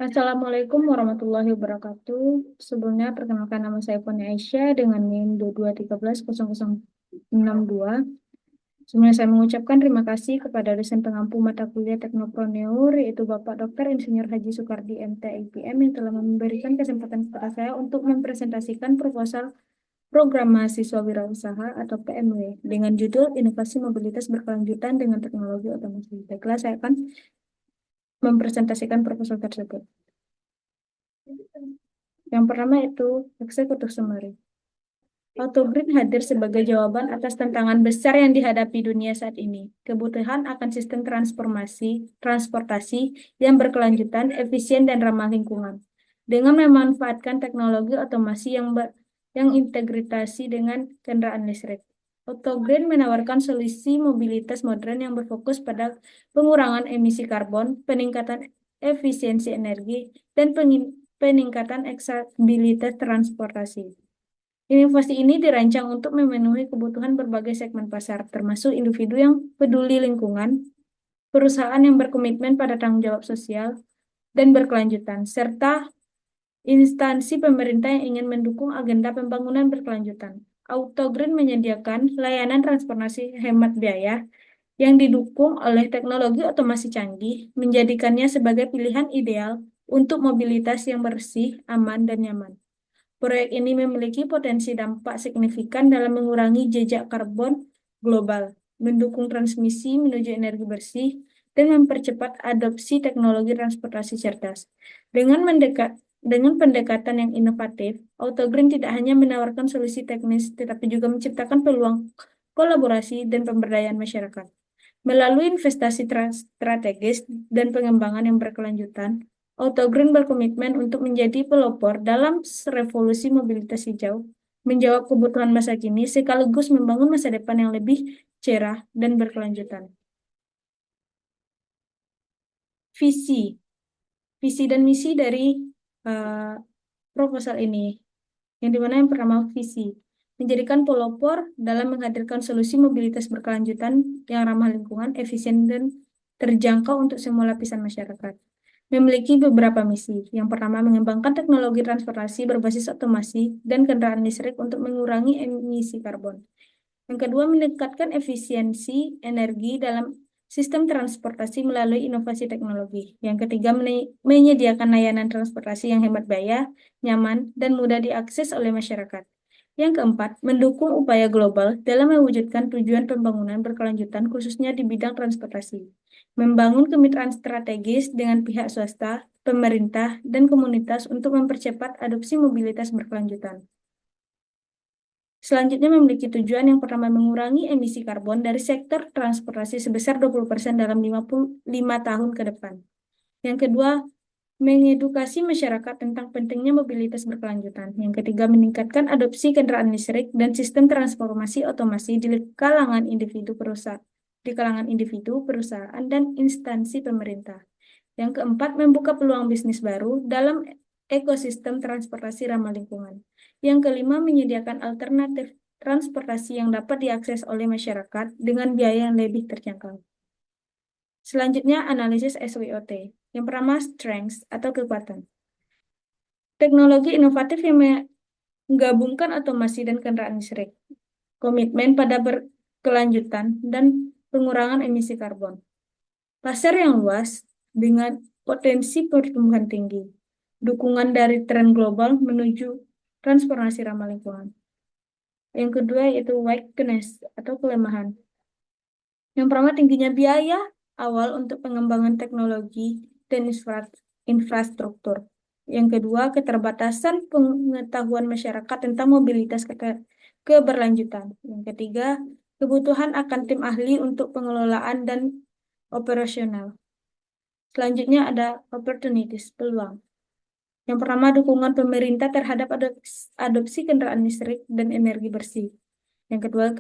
Assalamualaikum warahmatullahi wabarakatuh. Sebelumnya perkenalkan nama saya Poni Aisyah dengan NIM 22130062. Sebelumnya saya mengucapkan terima kasih kepada dosen pengampu mata kuliah Teknopreneur yaitu Bapak Dr. Insinyur Haji Soekardi MT IPM yang telah memberikan kesempatan kepada saya untuk mempresentasikan proposal program mahasiswa wirausaha atau PMW dengan judul Inovasi Mobilitas Berkelanjutan dengan Teknologi Otomasi. Baiklah, saya akan mempresentasikan proposal tersebut. Yang pertama itu eksekutif summary. Autogrid hadir sebagai jawaban atas tantangan besar yang dihadapi dunia saat ini. Kebutuhan akan sistem transportasi yang berkelanjutan, efisien, dan ramah lingkungan. Dengan memanfaatkan teknologi otomasi yang integrasi dengan kendaraan listrik. Autogrid menawarkan solusi mobilitas modern yang berfokus pada pengurangan emisi karbon, peningkatan efisiensi energi, dan peningkatan aksesibilitas transportasi. Inovasi ini dirancang untuk memenuhi kebutuhan berbagai segmen pasar, termasuk individu yang peduli lingkungan, perusahaan yang berkomitmen pada tanggung jawab sosial dan berkelanjutan, serta instansi pemerintah yang ingin mendukung agenda pembangunan berkelanjutan. Autogreen menyediakan layanan transportasi hemat biaya yang didukung oleh teknologi otomasi canggih, menjadikannya sebagai pilihan ideal untuk mobilitas yang bersih, aman, dan nyaman. Proyek ini memiliki potensi dampak signifikan dalam mengurangi jejak karbon global, mendukung transmisi menuju energi bersih, dan mempercepat adopsi teknologi transportasi cerdas. Dengan pendekatan yang inovatif, Autogreen tidak hanya menawarkan solusi teknis, tetapi juga menciptakan peluang kolaborasi dan pemberdayaan masyarakat. Melalui investasi strategis dan pengembangan yang berkelanjutan, Autogreen berkomitmen untuk menjadi pelopor dalam revolusi mobilitas hijau, menjawab kebutuhan masa kini, sekaligus membangun masa depan yang lebih cerah dan berkelanjutan. Visi, visi dan misi dari uh, proposal ini, yang dimana yang pertama visi, menjadikan pelopor dalam menghadirkan solusi mobilitas berkelanjutan yang ramah lingkungan, efisien, dan terjangkau untuk semua lapisan masyarakat. Memiliki beberapa misi. Yang pertama, mengembangkan teknologi transportasi berbasis otomasi dan kendaraan listrik untuk mengurangi emisi karbon. Yang kedua, meningkatkan efisiensi energi dalam sistem transportasi melalui inovasi teknologi. Yang ketiga, menyediakan layanan transportasi yang hemat biaya, nyaman, dan mudah diakses oleh masyarakat. Yang keempat, mendukung upaya global dalam mewujudkan tujuan pembangunan berkelanjutan khususnya di bidang transportasi. Membangun kemitraan strategis dengan pihak swasta, pemerintah, dan komunitas untuk mempercepat adopsi mobilitas berkelanjutan. Selanjutnya memiliki tujuan yang pertama mengurangi emisi karbon dari sektor transportasi sebesar 20% dalam 55 tahun ke depan. Yang kedua, mengedukasi masyarakat tentang pentingnya mobilitas berkelanjutan. Yang ketiga, meningkatkan adopsi kendaraan listrik dan sistem transformasi otomasi di kalangan individu, perusahaan, dan instansi pemerintah. Yang keempat, membuka peluang bisnis baru dalam ekosistem transportasi ramah lingkungan. Yang kelima, menyediakan alternatif transportasi yang dapat diakses oleh masyarakat dengan biaya yang lebih terjangkau. Selanjutnya, analisis SWOT. Yang pertama, strengths atau kekuatan. Teknologi inovatif yang menggabungkan otomasi dan kendaraan listrik. Komitmen pada berkelanjutan dan pengurangan emisi karbon. Pasar yang luas dengan potensi pertumbuhan tinggi. Dukungan dari tren global menuju transformasi ramah lingkungan. Yang kedua yaitu weakness atau kelemahan. Yang pertama, tingginya biaya awal untuk pengembangan teknologi dan infrastruktur. Yang kedua, keterbatasan pengetahuan masyarakat tentang mobilitas keberlanjutan. Yang ketiga, kebutuhan akan tim ahli untuk pengelolaan dan operasional. Selanjutnya ada opportunities, peluang. Yang pertama, dukungan pemerintah terhadap adopsi kendaraan listrik dan energi bersih. Yang kedua,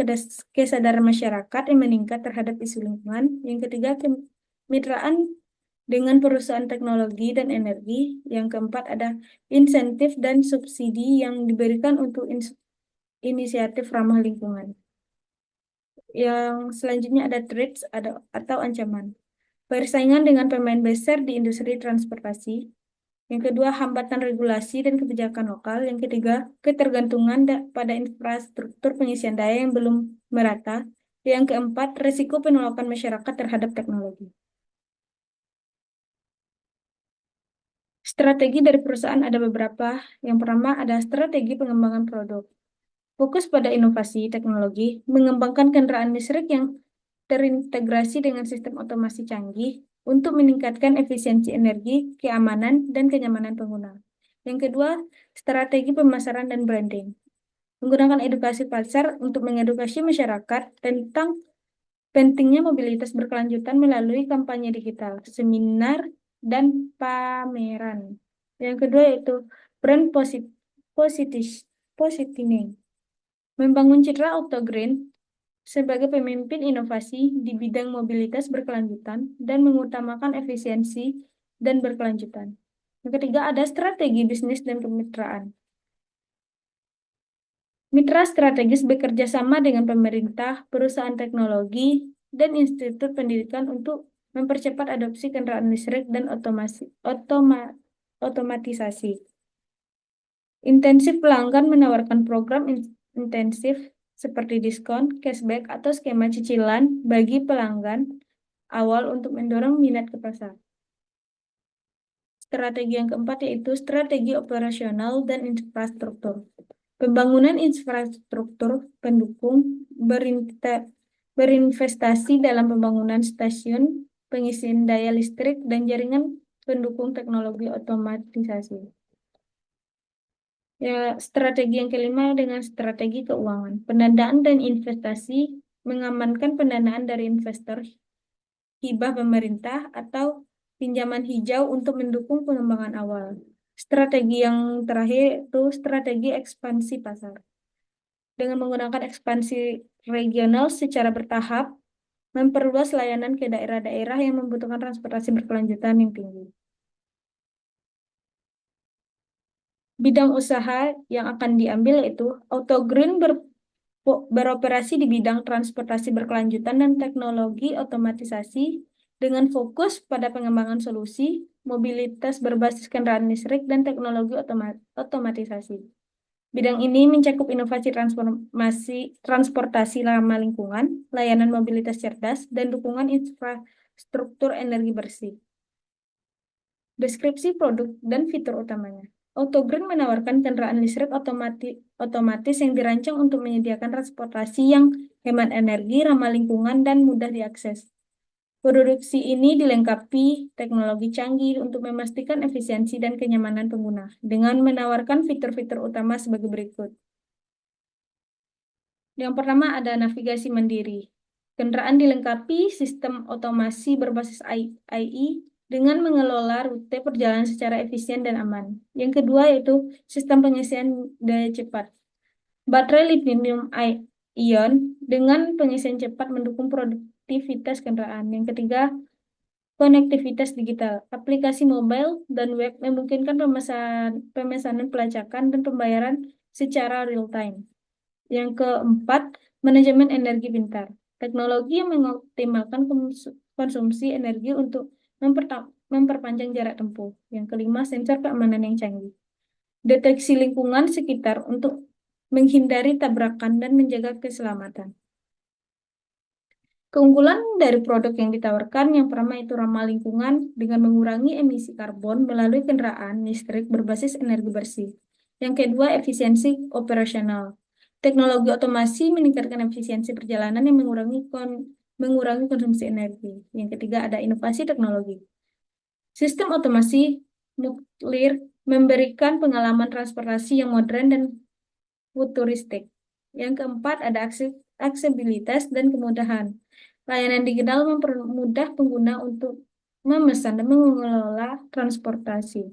kesadaran masyarakat yang meningkat terhadap isu lingkungan. Yang ketiga, kemitraan dengan perusahaan teknologi dan energi. Yang keempat, ada insentif dan subsidi yang diberikan untuk inisiatif ramah lingkungan. Yang selanjutnya ada threats atau ancaman. Persaingan dengan pemain besar di industri transportasi. Yang kedua, hambatan regulasi dan kebijakan lokal. Yang ketiga, ketergantungan pada infrastruktur pengisian daya yang belum merata. Yang keempat, resiko penolakan masyarakat terhadap teknologi. Strategi dari perusahaan ada beberapa. Yang pertama ada strategi pengembangan produk. Fokus pada inovasi teknologi, mengembangkan kendaraan listrik yang terintegrasi dengan sistem otomasi canggih untuk meningkatkan efisiensi energi, keamanan, dan kenyamanan pengguna. Yang kedua, strategi pemasaran dan branding. Menggunakan edukasi pasar untuk mengedukasi masyarakat tentang pentingnya mobilitas berkelanjutan melalui kampanye digital, seminar, dan pameran. Yang kedua yaitu brand positioning. Membangun citra Autogreen sebagai pemimpin inovasi di bidang mobilitas berkelanjutan dan mengutamakan efisiensi dan berkelanjutan. Yang ketiga ada strategi bisnis dan kemitraan. Mitra strategis bekerja sama dengan pemerintah, perusahaan teknologi, dan institut pendidikan untuk mempercepat adopsi kendaraan listrik dan otomatisasi. Intensif pelanggan menawarkan program intensif seperti diskon, cashback, atau skema cicilan bagi pelanggan awal untuk mendorong minat ke pasar. Strategi yang keempat yaitu strategi operasional dan infrastruktur. Pembangunan infrastruktur pendukung berinvestasi dalam pembangunan stasiun pengisian daya listrik dan jaringan pendukung teknologi otomatisasi. Ya, strategi yang kelima dengan strategi keuangan. Pendanaan dan investasi mengamankan pendanaan dari investor, hibah pemerintah, atau pinjaman hijau untuk mendukung pengembangan awal. Strategi yang terakhir itu strategi ekspansi pasar. Dengan menggunakan ekspansi regional secara bertahap, memperluas layanan ke daerah-daerah yang membutuhkan transportasi berkelanjutan yang tinggi. Bidang usaha yang akan diambil yaitu Autogreen beroperasi di bidang transportasi berkelanjutan dan teknologi otomatisasi dengan fokus pada pengembangan solusi, mobilitas berbasis kendaraan listrik, dan teknologi otomatisasi. Bidang ini mencakup inovasi transportasi ramah lingkungan, layanan mobilitas cerdas, dan dukungan infrastruktur energi bersih. Deskripsi produk dan fitur utamanya. Autogreen menawarkan kendaraan listrik otomatis yang dirancang untuk menyediakan transportasi yang hemat energi, ramah lingkungan, dan mudah diakses. Produksi ini dilengkapi teknologi canggih untuk memastikan efisiensi dan kenyamanan pengguna dengan menawarkan fitur-fitur utama sebagai berikut. Yang pertama ada navigasi mandiri. Kendaraan dilengkapi sistem otomasi berbasis AI dengan mengelola rute perjalanan secara efisien dan aman. Yang kedua yaitu sistem pengisian daya cepat. Baterai lithium ion dengan pengisian cepat mendukung produktivitas kendaraan. Yang ketiga, konektivitas digital. Aplikasi mobile dan web memungkinkan pemesanan pelacakan dan pembayaran secara real time. Yang keempat, manajemen energi pintar. Teknologi yang mengoptimalkan konsumsi energi untuk memperpanjang jarak tempuh. Yang kelima, sensor keamanan yang canggih. Deteksi lingkungan sekitar untuk menghindari tabrakan dan menjaga keselamatan. Keunggulan dari produk yang ditawarkan yang pertama itu ramah lingkungan dengan mengurangi emisi karbon melalui kendaraan listrik berbasis energi bersih. Yang kedua, efisiensi operasional. Teknologi otomasi meningkatkan efisiensi perjalanan yang mengurangi konsumsi energi. Yang ketiga, ada inovasi teknologi. Sistem otomasi nuklir memberikan pengalaman transportasi yang modern dan futuristik. Yang keempat, ada aksesibilitas dan kemudahan. Layanan digital mempermudah pengguna untuk memesan dan mengelola transportasi.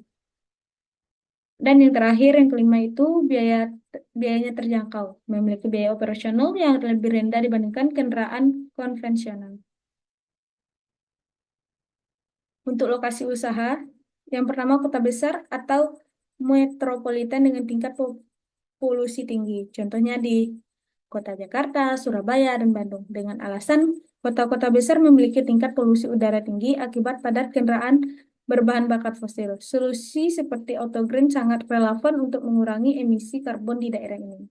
Dan yang terakhir, yang kelima itu biayanya terjangkau, memiliki biaya operasional yang lebih rendah dibandingkan kendaraan konvensional. Untuk lokasi usaha, yang pertama kota besar atau metropolitan dengan tingkat polusi tinggi. Contohnya di Kota Jakarta, Surabaya, dan Bandung. Dengan alasan kota-kota besar memiliki tingkat polusi udara tinggi akibat padat kendaraan berbahan bakar fosil. Solusi seperti autogreen sangat relevan untuk mengurangi emisi karbon di daerah ini.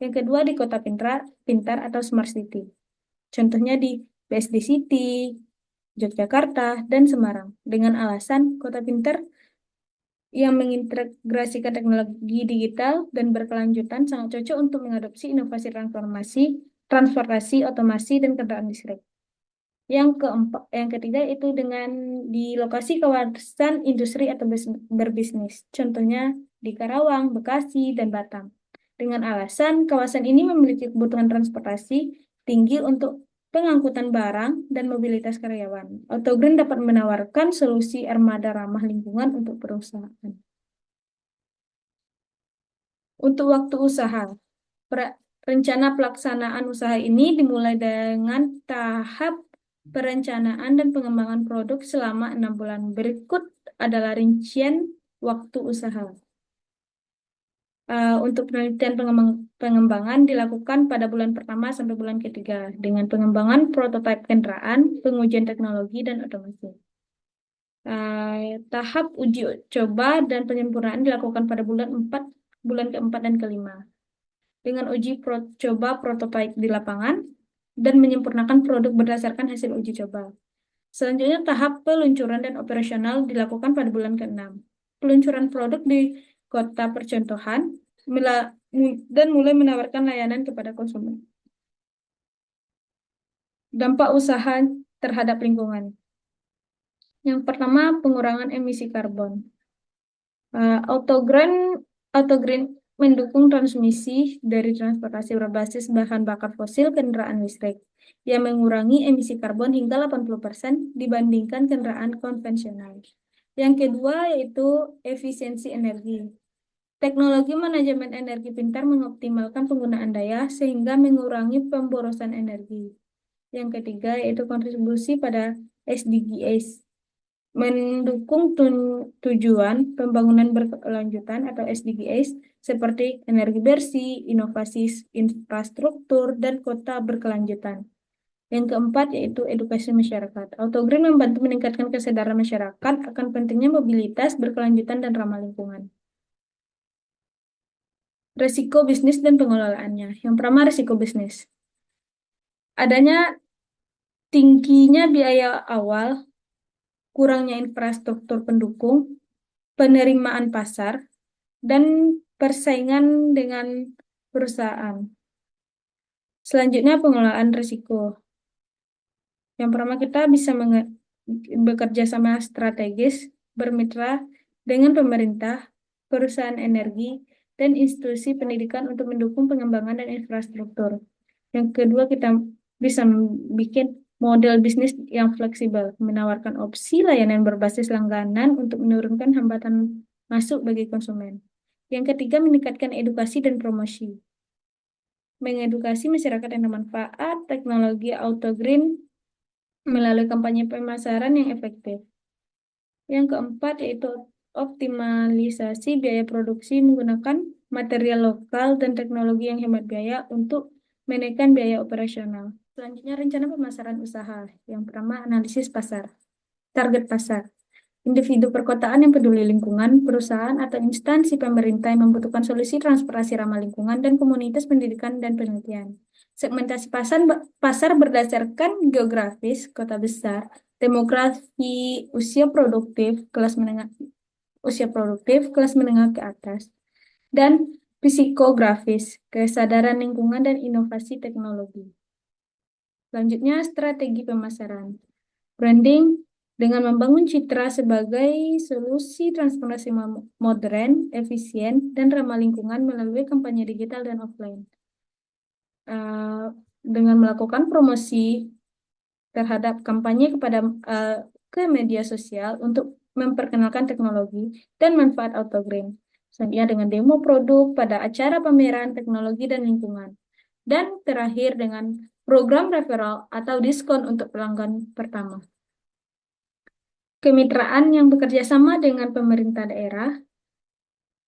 Yang kedua di kota pintar atau smart city. Contohnya di BSD City, Yogyakarta, dan Semarang. Dengan alasan kota pintar yang mengintegrasikan teknologi digital dan berkelanjutan sangat cocok untuk mengadopsi inovasi transportasi, otomasi, dan kendaraan listrik. Yang ketiga itu dengan di lokasi kawasan industri atau berbisnis. Contohnya di Karawang, Bekasi, dan Batam. Dengan alasan kawasan ini memiliki kebutuhan transportasi tinggi untuk pengangkutan barang dan mobilitas karyawan. Autogreen dapat menawarkan solusi armada ramah lingkungan untuk perusahaan. Untuk waktu usaha, rencana pelaksanaan usaha ini dimulai dengan tahap perencanaan dan pengembangan produk selama 6 bulan. Berikut adalah rincian waktu usaha. Untuk penelitian pengembangan dilakukan pada bulan pertama sampai bulan ketiga dengan pengembangan prototipe kendaraan, pengujian teknologi, dan otomasi. Tahap uji coba dan penyempurnaan dilakukan pada bulan keempat dan kelima. Dengan uji coba prototipe di lapangan dan menyempurnakan produk berdasarkan hasil uji coba. Selanjutnya tahap peluncuran dan operasional dilakukan pada bulan ke-6. Peluncuran produk di kota percontohan dan mulai menawarkan layanan kepada konsumen. Dampak usaha terhadap lingkungan. Yang pertama, pengurangan emisi karbon. Autogreen mendukung transmisi dari transportasi berbasis bahan bakar fosil ke kendaraan listrik yang mengurangi emisi karbon hingga 80% dibandingkan kendaraan konvensional. Yang kedua yaitu efisiensi energi. Teknologi manajemen energi pintar mengoptimalkan penggunaan daya sehingga mengurangi pemborosan energi. Yang ketiga yaitu kontribusi pada SDGs. Mendukung tujuan pembangunan berkelanjutan atau SDGs seperti energi bersih, inovasi infrastruktur, dan kota berkelanjutan. Yang keempat yaitu edukasi masyarakat. Autogreen membantu meningkatkan kesadaran masyarakat akan pentingnya mobilitas berkelanjutan dan ramah lingkungan. Resiko bisnis dan pengelolaannya. Yang pertama, resiko bisnis. Adanya tingginya biaya awal, kurangnya infrastruktur pendukung, penerimaan pasar, dan persaingan dengan perusahaan. Selanjutnya, pengelolaan risiko. Yang pertama, kita bisa bekerja sama strategis, bermitra dengan pemerintah, perusahaan energi, dan institusi pendidikan untuk mendukung pengembangan dan infrastruktur. Yang kedua, kita bisa bikin model bisnis yang fleksibel, menawarkan opsi layanan berbasis langganan untuk menurunkan hambatan masuk bagi konsumen. Yang ketiga, meningkatkan edukasi dan promosi. Mengedukasi masyarakat yang bermanfaat teknologi autogreen melalui kampanye pemasaran yang efektif. Yang keempat yaitu optimalisasi biaya produksi menggunakan material lokal dan teknologi yang hemat biaya untuk menekan biaya operasional. Selanjutnya rencana pemasaran usaha. Yang pertama analisis pasar. Target pasar. Individu perkotaan yang peduli lingkungan, perusahaan atau instansi pemerintah yang membutuhkan solusi transportasi ramah lingkungan, dan komunitas pendidikan dan penelitian. Segmentasi pasar berdasarkan geografis, kota besar, demografi, usia produktif, kelas menengah ke atas, dan psikografis, kesadaran lingkungan dan inovasi teknologi. Selanjutnya, strategi pemasaran. Branding dengan membangun citra sebagai solusi transportasi modern, efisien, dan ramah lingkungan melalui kampanye digital dan offline. Dengan melakukan promosi terhadap kampanye ke media sosial untuk memperkenalkan teknologi dan manfaat autogreen. Selanjutnya dengan demo produk pada acara pameran teknologi dan lingkungan. Dan terakhir dengan program referral atau diskon untuk pelanggan pertama. Kemitraan yang bekerja sama dengan pemerintah daerah,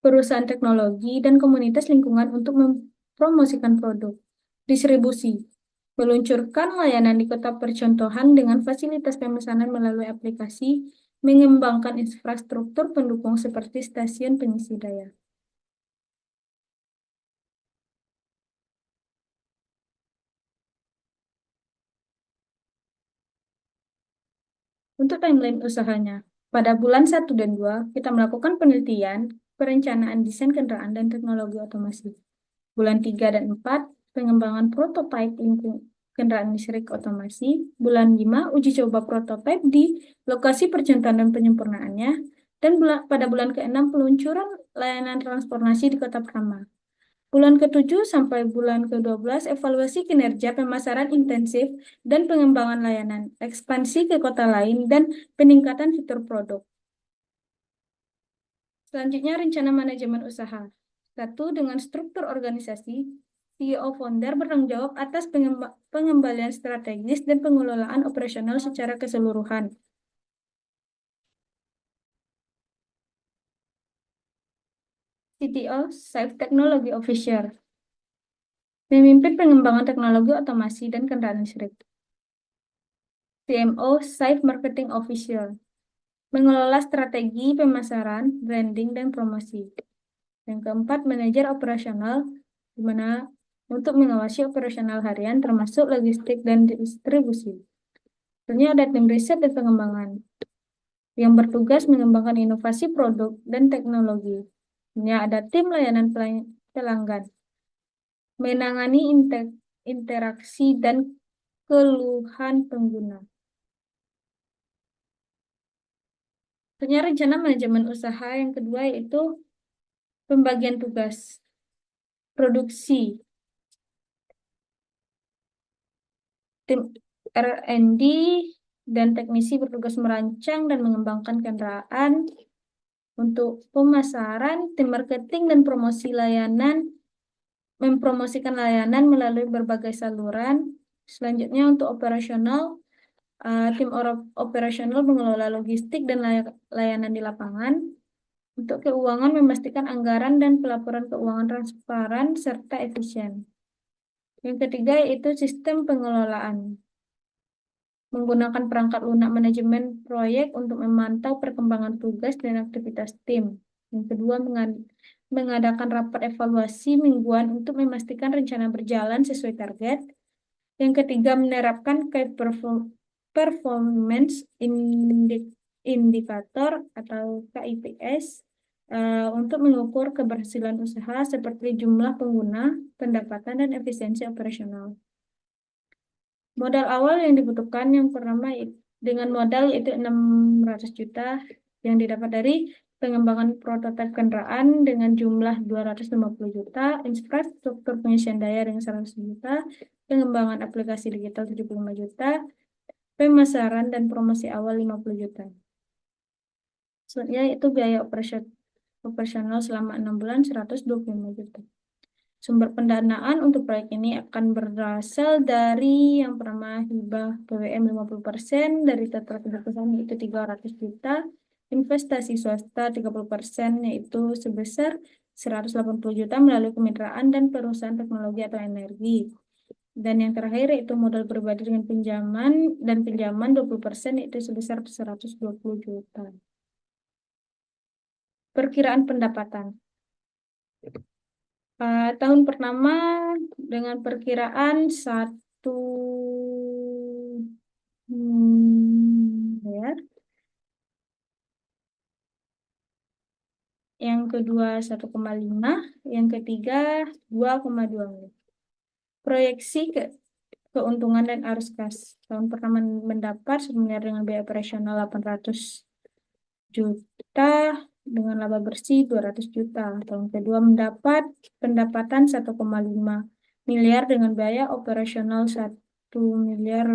perusahaan teknologi, dan komunitas lingkungan untuk mempromosikan produk. Distribusi. Meluncurkan layanan di kota percontohan dengan fasilitas pemesanan melalui aplikasi mengembangkan infrastruktur pendukung seperti stasiun pengisi daya. Untuk timeline usahanya, pada bulan 1 dan 2, kita melakukan penelitian, perencanaan desain kendaraan dan teknologi otomasi. Bulan 3 dan 4, pengembangan prototipe kendaraan listrik otomasi. Bulan 5, uji coba prototipe di lokasi percontohan dan penyempurnaannya. Dan pada bulan ke-6, peluncuran layanan transportasi di kota pertama. Bulan ke-7 sampai bulan ke-12, evaluasi kinerja pemasaran intensif dan pengembangan layanan, ekspansi ke kota lain, dan peningkatan fitur produk. Selanjutnya, rencana manajemen usaha. 1. Dengan struktur organisasi, CEO founder bertanggung jawab atas pengembalian strategis dan pengelolaan operasional secara keseluruhan. CTO, Chief Technology Officer, memimpin pengembangan teknologi otomasi dan kendaraan listrik. CMO, Chief Marketing Officer, mengelola strategi pemasaran, branding, dan promosi. Yang keempat, manajer operasional, di mana untuk mengawasi operasional harian termasuk logistik dan distribusi. Selanjutnya ada tim riset dan pengembangan yang bertugas mengembangkan inovasi produk dan teknologi. Ini ada tim layanan pelanggan, menangani interaksi dan keluhan pengguna. Selanjutnya rencana manajemen usaha yang kedua yaitu pembagian tugas. Produksi. Tim R&D dan teknisi bertugas merancang dan mengembangkan kendaraan. Untuk pemasaran, tim marketing dan promosi layanan mempromosikan layanan melalui berbagai saluran. Selanjutnya untuk operasional, tim operasional mengelola logistik dan layanan di lapangan. Untuk keuangan, memastikan anggaran dan pelaporan keuangan transparan serta efisien. Yang ketiga yaitu sistem pengelolaan. Menggunakan perangkat lunak manajemen proyek untuk memantau perkembangan tugas dan aktivitas tim. Yang kedua, mengadakan rapat evaluasi mingguan untuk memastikan rencana berjalan sesuai target. Yang ketiga, menerapkan key performance indikator atau KIPS untuk mengukur keberhasilan usaha seperti jumlah pengguna, pendapatan, dan efisiensi operasional. Modal awal yang dibutuhkan yang pertama dengan modal yaitu 600 juta yang didapat dari pengembangan prototipe kendaraan dengan jumlah 250 juta, infrastruktur pengisian daya dengan 100 juta, pengembangan aplikasi digital 75 juta, pemasaran dan promosi awal 50 juta. Selanjutnya itu biaya operasional selama 6 bulan 125 juta. Sumber pendanaan untuk proyek ini akan berasal dari yang pertama hibah BBM 50%, dari total kebutuhan yaitu 300 juta, investasi swasta 30% yaitu sebesar 180 juta melalui kemitraan dan perusahaan teknologi atau energi. Dan yang terakhir yaitu modal pribadi dengan pinjaman 20% yaitu sebesar 120 juta. Perkiraan pendapatan. Tahun pertama dengan perkiraan 1 miliar. Yang kedua 1,5, yang ketiga 2,2 miliar. Proyeksi keuntungan dan arus kas. Tahun pertama mendapat 1 miliar dengan biaya operasional 800 juta dengan laba bersih 200 juta. Tahun kedua mendapat pendapatan 1,5 miliar dengan biaya operasional 1 miliar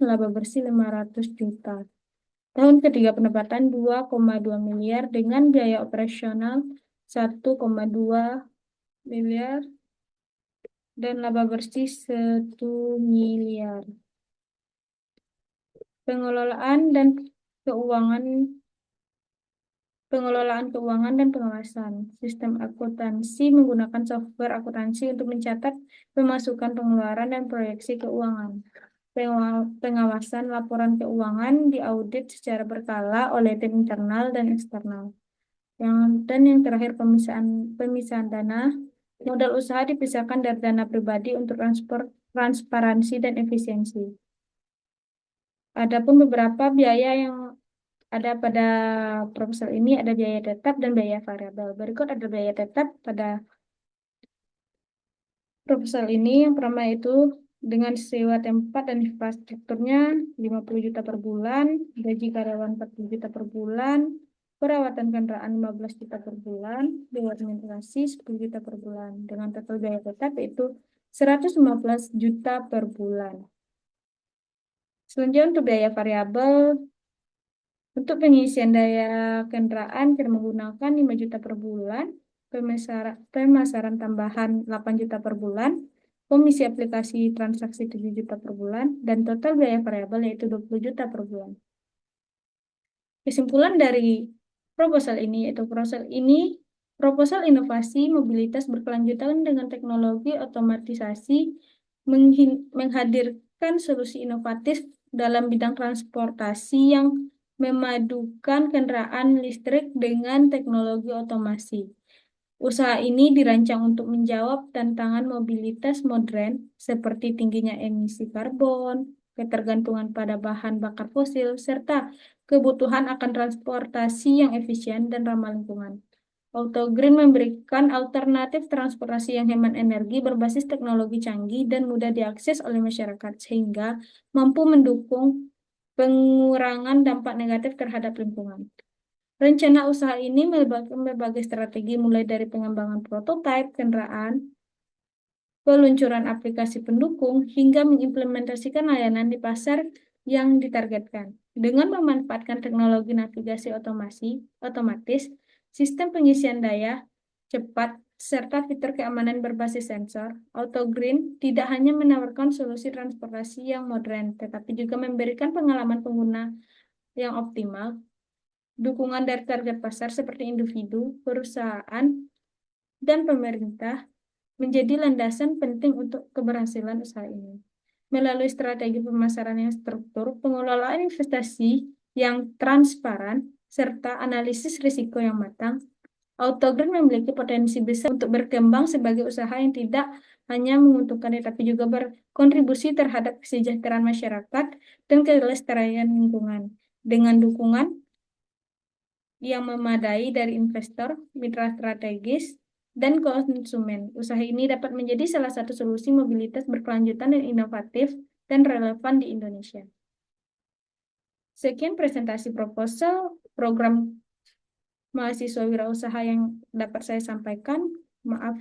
laba bersih 500 juta. Tahun ketiga pendapatan 2,2 miliar dengan biaya operasional 1,2 miliar dan laba bersih 1 miliar. Pengelolaan keuangan dan pengawasan. Sistem akuntansi menggunakan software akuntansi untuk mencatat pemasukan, pengeluaran, dan proyeksi keuangan. pengawasan laporan keuangan diaudit secara berkala oleh tim internal dan eksternal. Dan yang terakhir pemisahan dana. Modal usaha dipisahkan dari dana pribadi untuk transparansi dan efisiensi. Adapun beberapa biaya yang ada pada proposal ini ada biaya tetap dan biaya variabel. Berikut ada biaya tetap pada proposal ini. Yang pertama itu dengan sewa tempat dan infrastrukturnya 50 juta per bulan, gaji karyawan 40 juta per bulan, perawatan kendaraan 15 juta per bulan, biaya administrasi 10 juta per bulan. Dengan total biaya tetap yaitu 115 juta per bulan. Selanjutnya untuk biaya variabel, untuk pengisian daya kendaraan kita menggunakan 5 juta per bulan, pemasaran tambahan 8 juta per bulan, komisi aplikasi transaksi 7 juta per bulan, dan total biaya variabel yaitu 20 juta per bulan. Kesimpulan dari proposal ini yaitu proposal inovasi mobilitas berkelanjutan dengan teknologi otomatisasi menghadirkan solusi inovatif dalam bidang transportasi yang memadukan kendaraan listrik dengan teknologi otomasi. Usaha ini dirancang untuk menjawab tantangan mobilitas modern seperti tingginya emisi karbon, ketergantungan pada bahan bakar fosil, serta kebutuhan akan transportasi yang efisien dan ramah lingkungan. Autogreen memberikan alternatif transportasi yang hemat energi berbasis teknologi canggih dan mudah diakses oleh masyarakat, sehingga mampu mendukung pengurangan dampak negatif terhadap lingkungan. Rencana usaha ini melibatkan berbagai strategi mulai dari pengembangan prototipe kendaraan, peluncuran aplikasi pendukung, hingga mengimplementasikan layanan di pasar yang ditargetkan. Dengan memanfaatkan teknologi navigasi otomatis, sistem pengisian daya cepat, serta fitur keamanan berbasis sensor, Autogreen tidak hanya menawarkan solusi transportasi yang modern, tetapi juga memberikan pengalaman pengguna yang optimal, dukungan dari target pasar seperti individu, perusahaan, dan pemerintah menjadi landasan penting untuk keberhasilan usaha ini. Melalui strategi pemasaran yang struktur, pengelolaan investasi yang transparan, serta analisis risiko yang matang, Autogreen memiliki potensi besar untuk berkembang sebagai usaha yang tidak hanya menguntungkan tetapi juga berkontribusi terhadap kesejahteraan masyarakat dan kelestarian lingkungan. Dengan dukungan yang memadai dari investor, mitra strategis, dan konsumen, usaha ini dapat menjadi salah satu solusi mobilitas berkelanjutan dan inovatif dan relevan di Indonesia. Sekian presentasi proposal program mahasiswa wirausaha yang dapat saya sampaikan. Maaf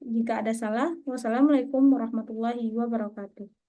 jika ada salah. Wassalamualaikum warahmatullahi wabarakatuh.